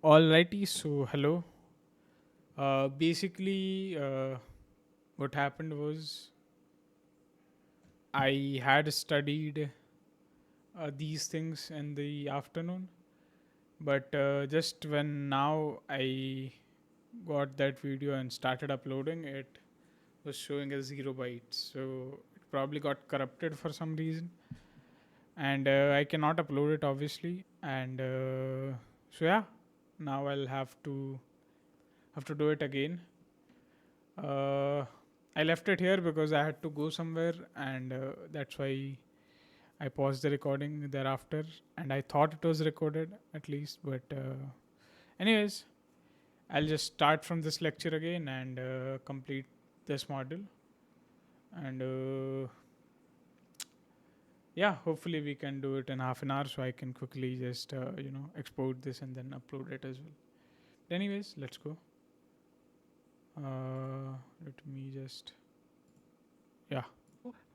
Alrighty, so hello. Basically, what happened was I had studied these things in the afternoon, but just when now I got that video and started uploading, it was showing as 0 bytes. So it probably got corrupted for some reason, and I cannot upload it obviously. And so yeah, now I'll have to do it again. Uh, I left it here because I had to go somewhere, and that's why I paused the recording thereafter. And I thought it was recorded at least, but anyways, I'll just start from this lecture again and complete this module. And yeah, hopefully we can do it in half an hour, so I can quickly just export this and then upload it as well. But anyways, let's go. Let me just yeah.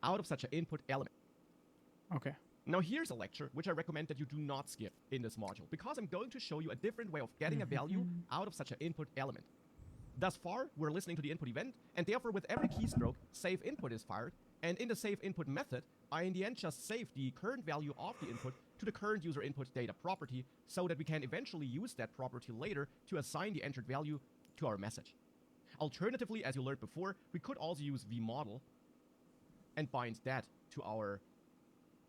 Out of such an input element. Okay. Now here's a lecture which I recommend that you do not skip in this module, because I'm going to show you a different way of getting a value out of such an input element. Thus far, we're listening to the input event, and therefore with every keystroke, save input is fired, and in the save input method, I in the end just save the current value of the input to the current user input data property, so that we can eventually use that property later to assign the entered value to our message. Alternatively, as you learned before, we could also use vModel and bind that to our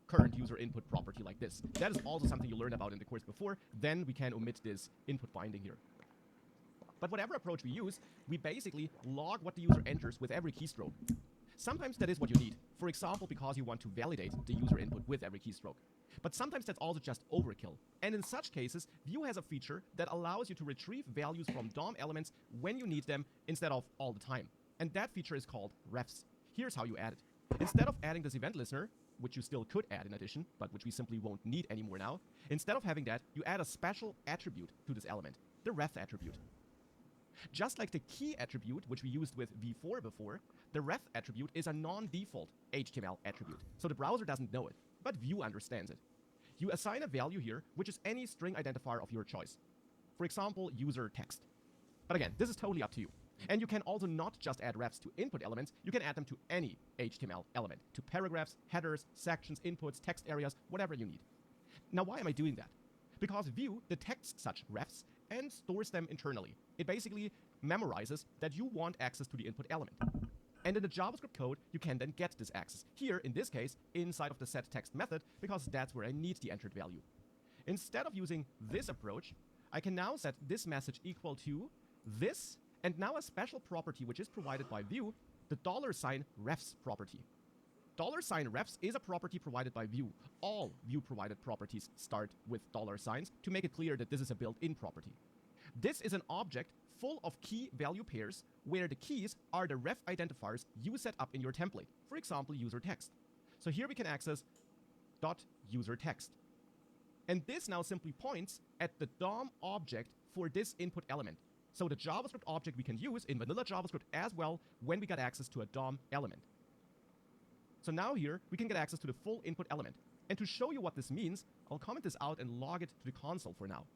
current user input property like this. That is also something you learned about in the course before. Then we can omit this input binding here. But whatever approach we use, we basically log what the user enters with every keystroke. Sometimes that is what you need, for example, because you want to validate the user input with every keystroke. But sometimes that's also just overkill. And in such cases, Vue has a feature that allows you to retrieve values from DOM elements when you need them instead of all the time. And that feature is called refs. Here's how you add it. Instead of adding this event listener, which you still could add in addition, but which we simply won't need anymore now, instead of having that, you add a special attribute to this element, the ref attribute. Just like the key attribute, which we used with v4 before, the ref attribute is a non-default HTML attribute, so the browser doesn't know it, but Vue understands it. You assign a value here, which is any string identifier of your choice. For example, user text. But again, this is totally up to you. And you can also not just add refs to input elements, you can add them to any HTML element, to paragraphs, headers, sections, inputs, text areas, whatever you need. Now, why am I doing that? Because Vue detects such refs and stores them internally. It basically memorizes that you want access to the input element. And in the JavaScript code, you can then get this access. Here, in this case, inside of the setText method, because that's where I need the entered value. Instead of using this approach, I can now set this message equal to this, and now a special property which is provided by Vue, the $refs property. $refs is a property provided by Vue. All Vue provided properties start with $signs to make it clear that this is a built-in property. This is an object full of key value pairs where the keys are the ref identifiers you set up in your template. For example, user text. So here we can access .userText. And this now simply points at the DOM object for this input element. So the JavaScript object we can use in vanilla JavaScript as well when we get access to a DOM element. So now here, we can get access to the full input element. And to show you what this means, I'll comment this out and log it to the console for now.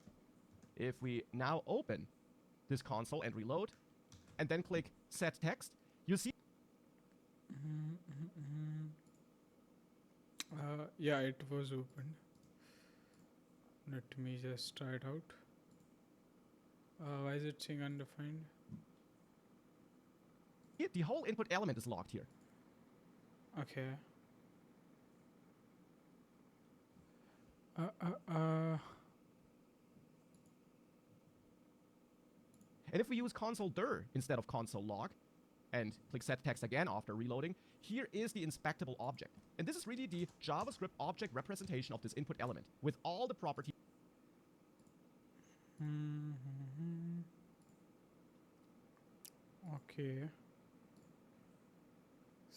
If we now open this console and reload, and then click set text, you see. Yeah, it was opened. Let me just try it out. Why is it saying undefined? The whole input element is logged here. Okay. And if we use console dir instead of console log, and click set text again after reloading, here is the inspectable object. And this is really the JavaScript object representation of this input element with all the properties. Okay.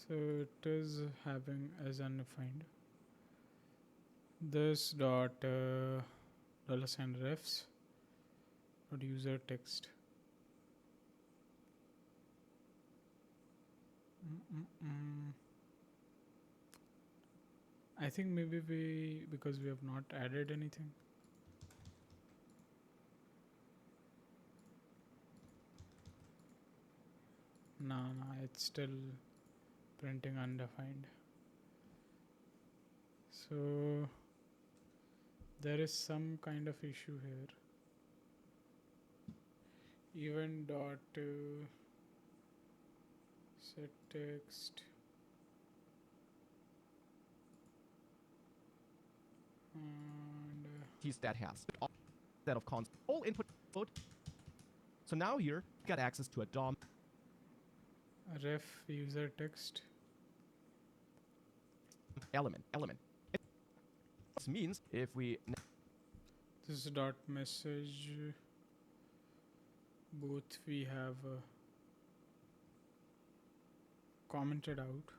So it is having as undefined. This dot $refs dot user text. I think maybe because we have not added anything. No, it's still printing undefined. So there is some kind of issue here. Event dot set text and keys that has set of cons all input code. So now here we got access to a DOM ref user text. element. This means if we This is dot message. Both we have commented out.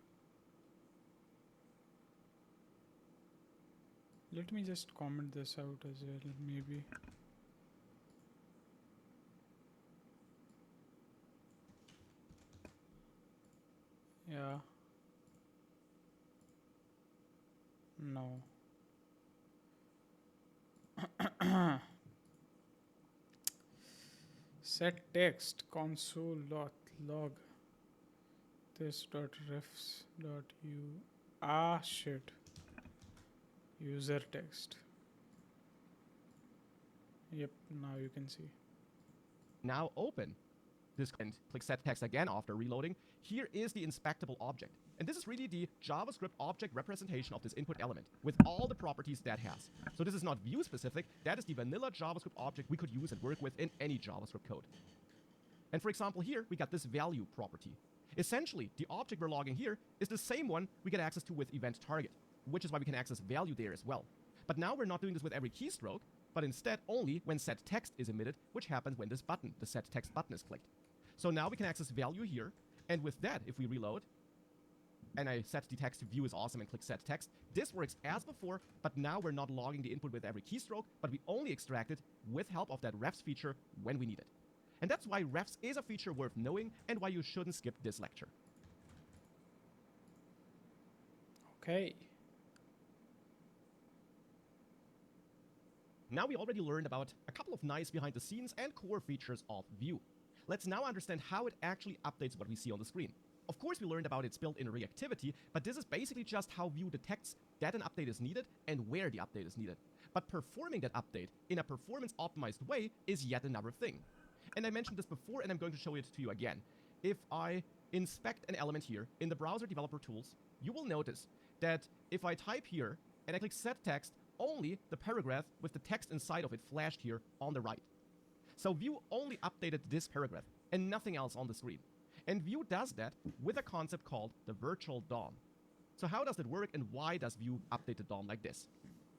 Let me just comment this out as well, maybe. Yeah. No. Set text console log this dot refs dot u shit user text. Yep, now you can see. now open this and click set text again after reloading, here is the inspectable object. And this is really the JavaScript object representation of this input element with all the properties that has. So this is not view specific, that is the vanilla JavaScript object we could use and work with in any JavaScript code. And for example here, we got this value property. Essentially, the object we're logging here is the same one we get access to with event target, which is why we can access value there as well. But now we're not doing this with every keystroke, but instead only when set text is emitted, which happens when this button, the set text button, is clicked. So now we can access value here, and with that, if we reload, and I set the text to view is awesome and click set text, this works as before, but now we're not logging the input with every keystroke, but we only extract it with help of that refs feature when we need it. And that's why refs is a feature worth knowing and why you shouldn't skip this lecture. Okay. Now we already learned about a couple of nice behind the scenes and core features of Vue. Let's now understand how it actually updates what we see on the screen. Of course, we learned about its built-in reactivity, but this is basically just how Vue detects that an update is needed and where the update is needed. But performing that update in a performance-optimized way is yet another thing. And I mentioned this before, and I'm going to show it to you again. If I inspect an element here in the browser developer tools, you will notice that if I type here and I click set text, only the paragraph with the text inside of it flashed here on the right. So Vue only updated this paragraph and nothing else on the screen. And Vue does that with a concept called the virtual DOM. So how does it work and why does Vue update the DOM like this?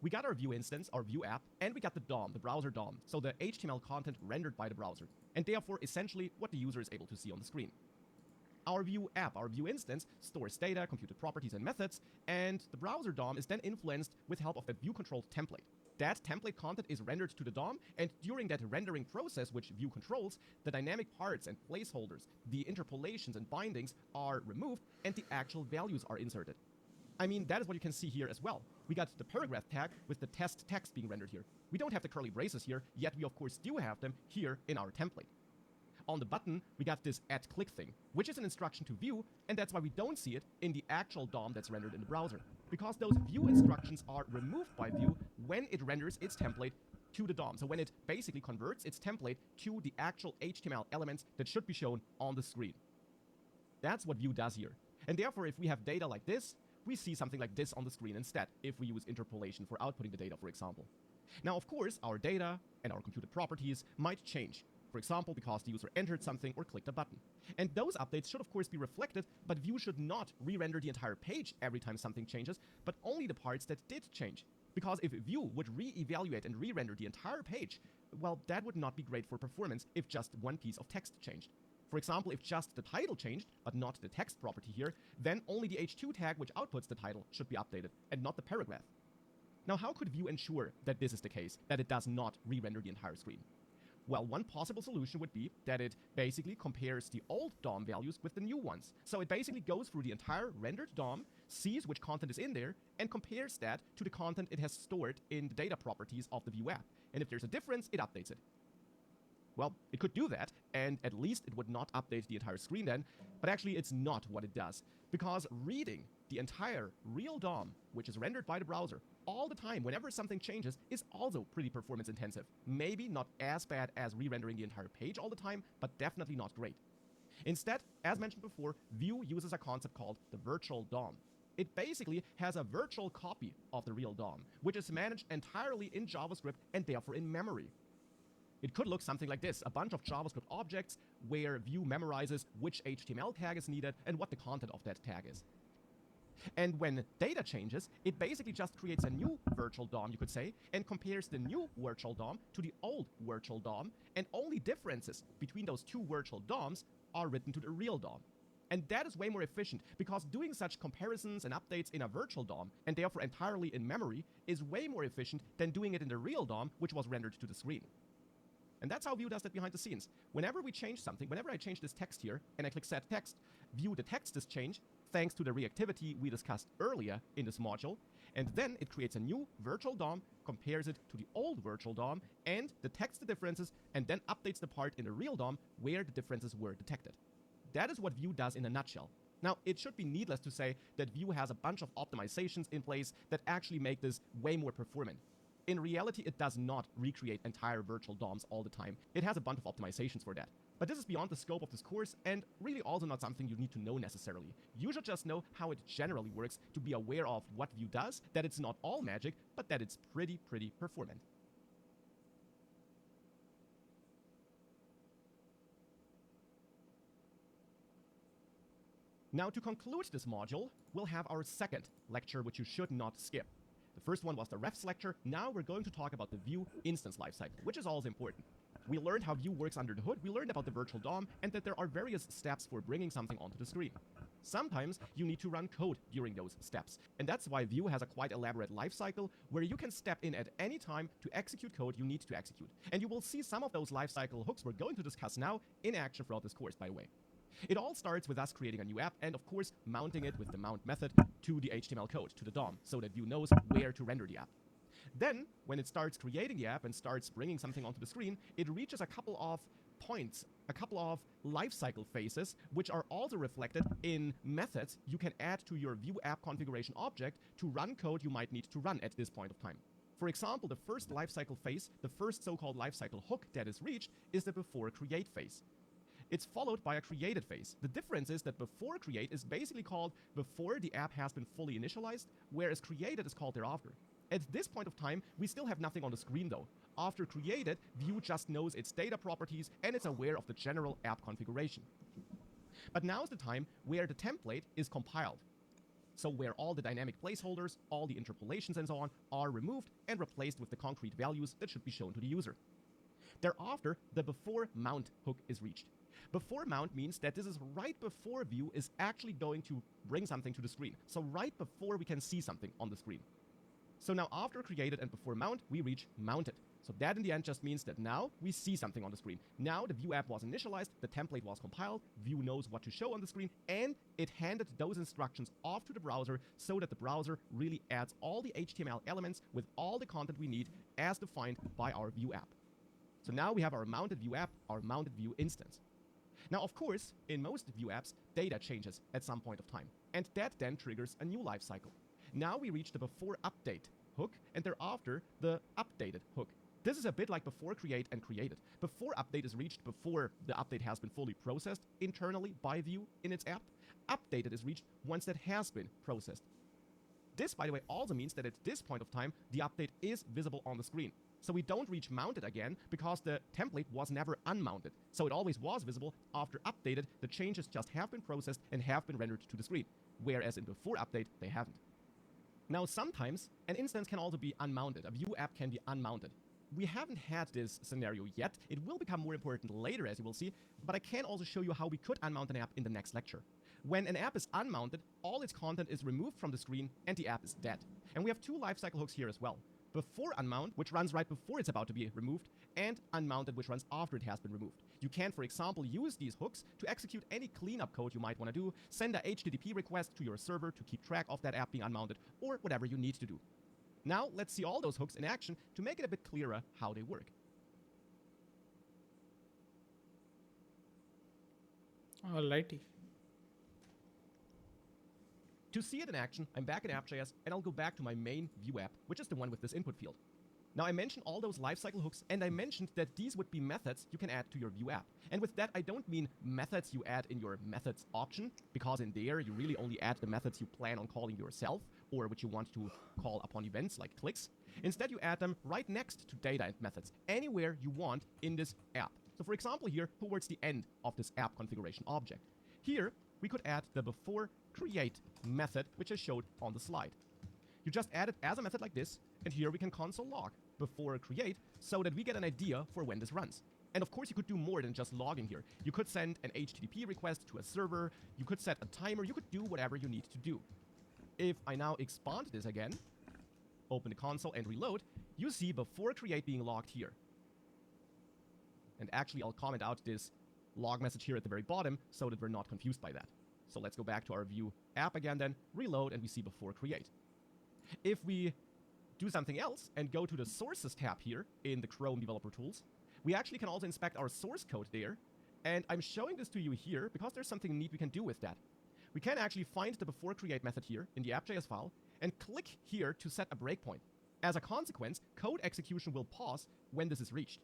We got our Vue instance, our Vue app, and we got the DOM, the browser DOM, so the HTML content rendered by the browser, and therefore essentially what the user is able to see on the screen. Our Vue app, our Vue instance, stores data, computed properties, and methods, and the browser DOM is then influenced with help of that Vue-controlled template. That template content is rendered to the DOM, and during that rendering process, which Vue controls, the dynamic parts and placeholders, the interpolations and bindings are removed, and the actual values are inserted. I mean, that is what you can see here as well. We got the paragraph tag with the test text being rendered here. We don't have the curly braces here, yet we of course do have them here in our template. On the button, we got this add click thing, which is an instruction to Vue, and that's why we don't see it in the actual DOM that's rendered in the browser. Because those Vue instructions are removed by Vue when it renders its template to the DOM. So when it basically converts its template to the actual HTML elements that should be shown on the screen. That's what Vue does here. And therefore, if we have data like this, we see something like this on the screen instead, if we use interpolation for outputting the data, for example. Now, of course, our data and our computed properties might change. For example, because the user entered something or clicked a button. And those updates should of course be reflected, but Vue should not re-render the entire page every time something changes, but only the parts that did change. Because if Vue would re-evaluate and re-render the entire page, well, that would not be great for performance if just one piece of text changed. For example, if just the title changed, but not the text property here, then only the h2 tag which outputs the title should be updated, and not the paragraph. Now, how could Vue ensure that this is the case, that it does not re-render the entire screen? Well, one possible solution would be that it basically compares the old DOM values with the new ones. So it basically goes through the entire rendered DOM, sees which content is in there, and compares that to the content it has stored in the data properties of the Vue app. And if there's a difference, it updates it. Well, it could do that, and at least it would not update the entire screen then, but actually it's not what it does. Because reading the entire real DOM, which is rendered by the browser, all the time, whenever something changes, is also pretty performance intensive. Maybe not as bad as re-rendering the entire page all the time, but definitely not great. Instead, as mentioned before, Vue uses a concept called the virtual DOM. It basically has a virtual copy of the real DOM, which is managed entirely in JavaScript and therefore in memory. It could look something like this, a bunch of JavaScript objects where Vue memorizes which HTML tag is needed and what the content of that tag is. And when data changes, it basically just creates a new virtual DOM, you could say, and compares the new virtual DOM to the old virtual DOM, and only differences between those two virtual DOMs are written to the real DOM. And that is way more efficient, because doing such comparisons and updates in a virtual DOM, and therefore entirely in memory, is way more efficient than doing it in the real DOM, which was rendered to the screen. And that's how Vue does that behind the scenes. Whenever we change something, whenever I change this text here, and I click Set Text, Vue detects this change, thanks to the reactivity we discussed earlier in this module, and then it creates a new virtual DOM, compares it to the old virtual DOM, and detects the differences, and then updates the part in the real DOM where the differences were detected. That is what Vue does in a nutshell. Now, it should be needless to say that Vue has a bunch of optimizations in place that actually make this way more performant. In reality, it does not recreate entire virtual DOMs all the time. It has a bunch of optimizations for that. But this is beyond the scope of this course, and really also not something you need to know necessarily. You should just know how it generally works to be aware of what Vue does, that it's not all magic, but that it's pretty performant. Now, to conclude this module, we'll have our second lecture, which you should not skip. The first one was the refs lecture. Now we're going to talk about the Vue instance lifecycle, which is also important. We learned how Vue works under the hood, we learned about the virtual DOM, and that there are various steps for bringing something onto the screen. Sometimes you need to run code during those steps, and that's why Vue has a quite elaborate lifecycle where you can step in at any time to execute code you need to execute. And you will see some of those lifecycle hooks we're going to discuss now in action throughout this course, by the way. It all starts with us creating a new app and, of course, mounting it with the mount method to the HTML code, to the DOM, so that Vue knows where to render the app. Then, when it starts creating the app and starts bringing something onto the screen, it reaches a couple of points, a couple of lifecycle phases, which are also reflected in methods you can add to your Vue app configuration object to run code you might need to run at this point of time. For example, the first lifecycle phase, the first so-called lifecycle hook that is reached, is the before create phase. It's followed by a created phase. The difference is that before create is basically called before the app has been fully initialized, whereas created is called thereafter. At this point of time, we still have nothing on the screen though. After created, Vue just knows its data properties and it's aware of the general app configuration. But now is the time where the template is compiled. So where all the dynamic placeholders, all the interpolations and so on are removed and replaced with the concrete values that should be shown to the user. Thereafter, the before mount hook is reached. Before mount means that this is right before Vue is actually going to bring something to the screen. So right before we can see something on the screen. So now after created and before mount, we reach mounted. So that in the end just means that now we see something on the screen. Now the Vue app was initialized, the template was compiled, Vue knows what to show on the screen, and it handed those instructions off to the browser so that the browser really adds all the HTML elements with all the content we need as defined by our Vue app. So now we have our mounted Vue app, our mounted Vue instance. Now, of course, in most Vue apps, data changes at some point of time, and that then triggers a new lifecycle. Now we reach the before update hook, and thereafter the updated hook. This is a bit like before create and created. Before update is reached before the update has been fully processed internally by Vue in its app. Updated is reached once that has been processed. This, by the way, also means that at this point of time, the update is visible on the screen. So we don't reach mounted again because the template was never unmounted. So it always was visible. After updated, the changes just have been processed and have been rendered to the screen, whereas in before update, they haven't. Now, sometimes an instance can also be unmounted. A Vue app can be unmounted. We haven't had this scenario yet. It will become more important later, as you will see, but I can also show you how we could unmount an app in the next lecture. When an app is unmounted, all its content is removed from the screen and the app is dead. And we have two lifecycle hooks here as well. Before unmount, which runs right before it's about to be removed, and unmounted, which runs after it has been removed. You can, for example, use these hooks to execute any cleanup code you might want to do, send a HTTP request to your server to keep track of that app being unmounted, or whatever you need to do. Now, let's see all those hooks in action to make it a bit clearer how they work. Alrighty. To see it in action, I'm back in app.js, and I'll go back to my main Vue app, which is the one with this input field. Now I mentioned all those lifecycle hooks, and I mentioned that these would be methods you can add to your Vue app. And with that, I don't mean methods you add in your methods option, because in there you really only add the methods you plan on calling yourself, or which you want to call upon events like clicks. Instead, you add them right next to data and methods, anywhere you want in this app. So for example here, towards the end of this app configuration object. Here, we could add the before create method, which I showed on the slide. You just add it as a method like this, and here we can console log before create so that we get an idea for when this runs. And of course, you could do more than just logging here. You could send an HTTP request to a server, you could set a timer, you could do whatever you need to do. If I now expand this again, open the console and reload, you see before create being logged here. And actually, I'll comment out this log message here at the very bottom so that we're not confused by that. So let's go back to our Vue app again then, reload, and we see before create. If we do something else and go to the sources tab here in the Chrome Developer Tools, we actually can also inspect our source code there. And I'm showing this to you here because there's something neat we can do with that. We can actually find the before create method here in the app.js file and click here to set a breakpoint. As a consequence, code execution will pause when this is reached.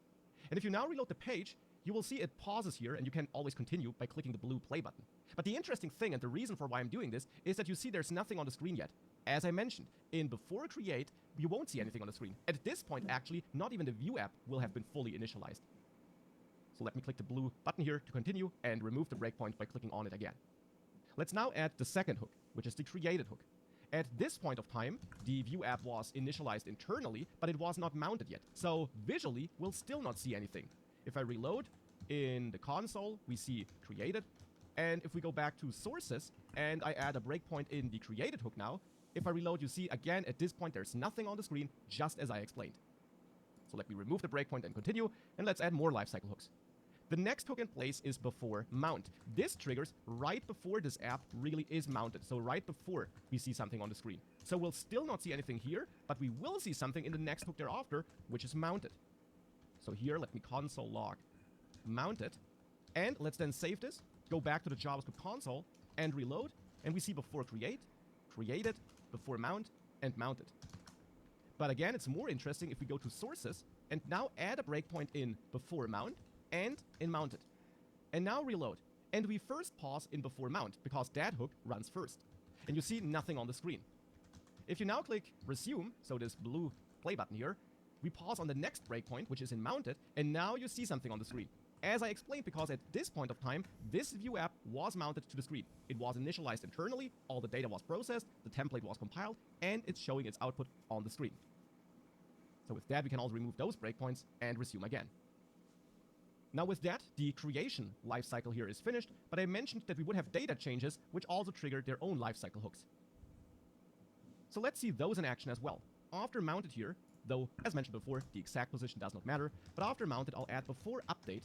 And if you now reload the page, you will see it pauses here, and you can always continue by clicking the blue play button. But the interesting thing, and the reason for why I'm doing this, is that you see there's nothing on the screen yet. As I mentioned, in before create, you won't see anything on the screen. At this point, actually, not even the Vue app will have been fully initialized. So let me click the blue button here to continue and remove the breakpoint by clicking on it again. Let's now add the second hook, which is the created hook. At this point of time, the Vue app was initialized internally, but it was not mounted yet. So visually, we'll still not see anything. If I reload in the console, we see created. And if we go back to sources and I add a breakpoint in the created hook now, if I reload, you see again at this point there's nothing on the screen, just as I explained. So let me remove the breakpoint and continue, and let's add more lifecycle hooks. The next hook in place is before mount. This triggers right before this app really is mounted, so right before we see something on the screen. So we'll still not see anything here, but we will see something in the next hook thereafter, which is mounted. So here, let me console log mounted, and let's then save this, go back to the JavaScript console, and reload, and we see before create, created, before mount, and mounted. But again, it's more interesting if we go to sources, and now add a breakpoint in before mount, and in mounted. And now reload. And we first pause in before mount, because that hook runs first. And you see nothing on the screen. If you now click resume, so this blue play button here, we pause on the next breakpoint, which is in mounted, and now you see something on the screen. As I explained, because at this point of time, this Vue app was mounted to the screen. It was initialized internally, all the data was processed, the template was compiled, and it's showing its output on the screen. So with that, we can also remove those breakpoints and resume again. Now with that, the creation lifecycle here is finished, but I mentioned that we would have data changes, which also trigger their own lifecycle hooks. So let's see those in action as well. After mounted here, though, as mentioned before, the exact position does not matter, but after mounted, I'll add before update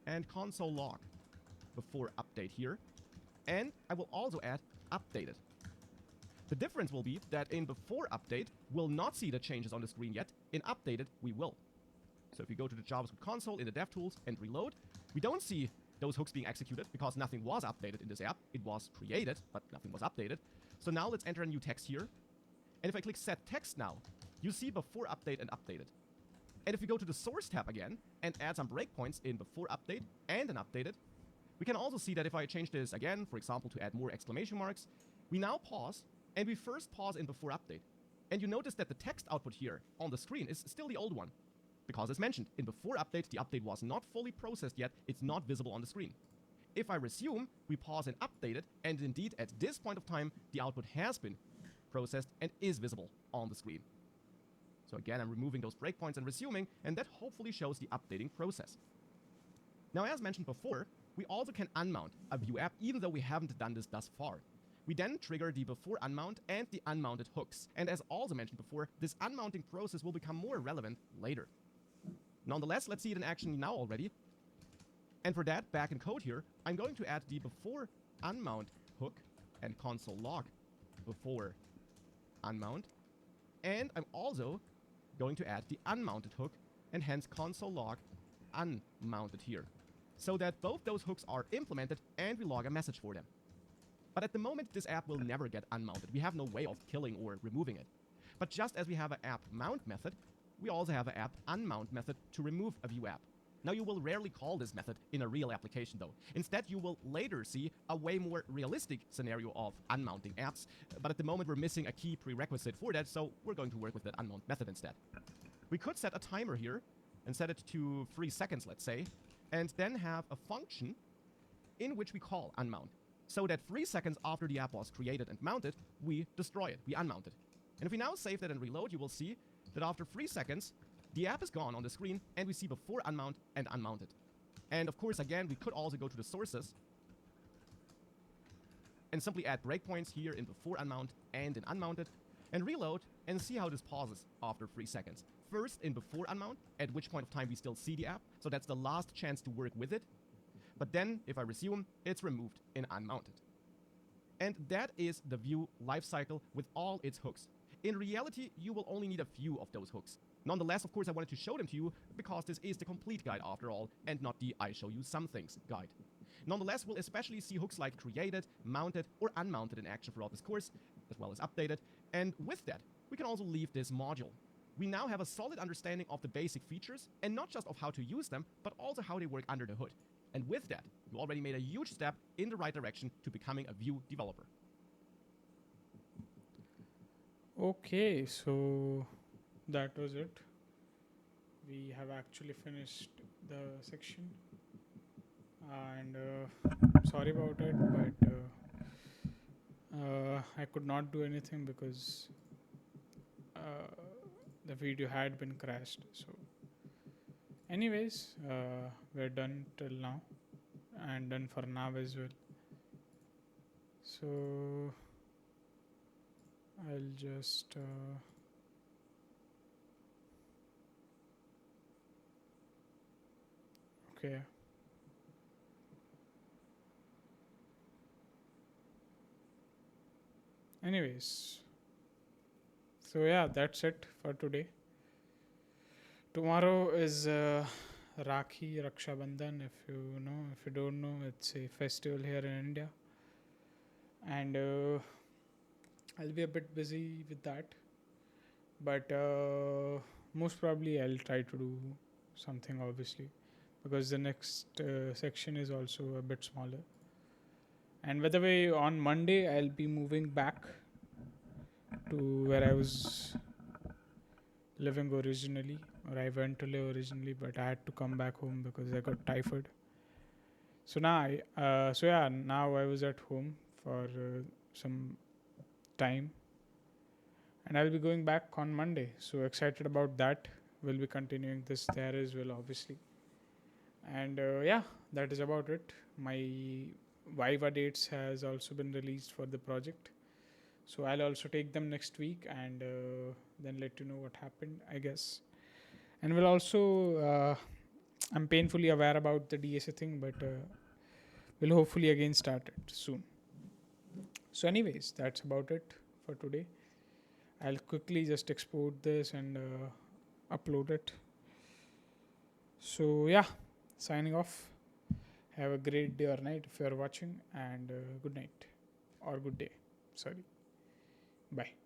and console log before update here, and I will also add updated. The difference will be that in before update, we'll not see the changes on the screen yet. In updated, we will. So if we go to the JavaScript console in the DevTools and reload, we don't see those hooks being executed because nothing was updated in this app. It was created, but nothing was updated. So now let's enter a new text here. And if I click set text now, you see before update and updated. And if we go to the source tab again and add some breakpoints in before update and an updated, we can also see that if I change this again, for example, to add more exclamation marks, we now pause, and we first pause in before update. And you notice that the text output here on the screen is still the old one. Because as mentioned, in before update, the update was not fully processed yet, it's not visible on the screen. If I resume, we pause and update it, and indeed at this point of time, the output has been processed and is visible on the screen. So again, I'm removing those breakpoints and resuming, and that hopefully shows the updating process. Now, as mentioned before, we also can unmount a Vue app, even though we haven't done this thus far. We then trigger the before unmount and the unmounted hooks. And as also mentioned before, this unmounting process will become more relevant later. Nonetheless, let's see it in action now already. And for that, back in code here, I'm going to add the before unmount hook and console log before unmount. And I'm also going to add the unmounted hook and hence console log unmounted here. so that both those hooks are implemented and we log a message for them. But at the moment, this app will never get unmounted. We have no way of killing or removing it. But just as we have an app mount method, we also have an app unmount method to remove a Vue app. Now, you will rarely call this method in a real application, though. Instead, you will later see a way more realistic scenario of unmounting apps. But at the moment, we're missing a key prerequisite for that, so we're going to work with that unmount method instead. We could set a timer here and set it to 3 seconds, let's say, and then have a function in which we call unmount, so that 3 seconds after the app was created and mounted, we destroy it, we unmount it. And if we now save that and reload, you will see that after 3 seconds, the app is gone on the screen, and we see before unmount and unmounted. And of course, again, we could also go to the sources and simply add breakpoints here in before unmount and in unmounted, and reload and see how this pauses after 3 seconds. First in before unmount, at which point of time we still see the app, so that's the last chance to work with it. But then, if I resume, it's removed in unmounted. And that is the Vue lifecycle with all its hooks. In reality, you will only need a few of those hooks. Nonetheless, of course, I wanted to show them to you because this is the complete guide after all, and not the I show you some things guide. Nonetheless, we'll especially see hooks like created, mounted, or unmounted in action throughout this course, as well as updated. And with that, we can also leave this module. We now have a solid understanding of the basic features, and not just of how to use them, but also how they work under the hood. And with that, you already made a huge step in the right direction to becoming a Vue developer. Okay, so that was it. We have actually finished the section, and sorry about it, but I could not do anything because the video had been crashed. So anyways, we're done till now, and done for now as well. So I'll just okay. Anyways, so yeah, that's it for today. Tomorrow is Rakhi Raksha Bandhan. If you don't know, it's a festival here in India, and I'll be a bit busy with that. But most probably I'll try to do something, obviously, because the next section is also a bit smaller. And by the way, on Monday I'll be moving back to where I was living originally, or I went to live originally, but I had to come back home because I got typhoid. So now now I was at home for some time, and I'll be going back on Monday. So excited about that. We'll be continuing this there as well, obviously. And yeah, that is about it. My Viva dates has also been released for the project, so I'll also take them next week, and then let you know what happened, I guess. And we'll also I'm painfully aware about the DSA thing, but we'll hopefully again start it soon. So anyways, that's about it for today. I'll quickly just export this and upload it. So yeah, signing off. Have a great day or night if you are watching, and good night or good day. Sorry. Bye.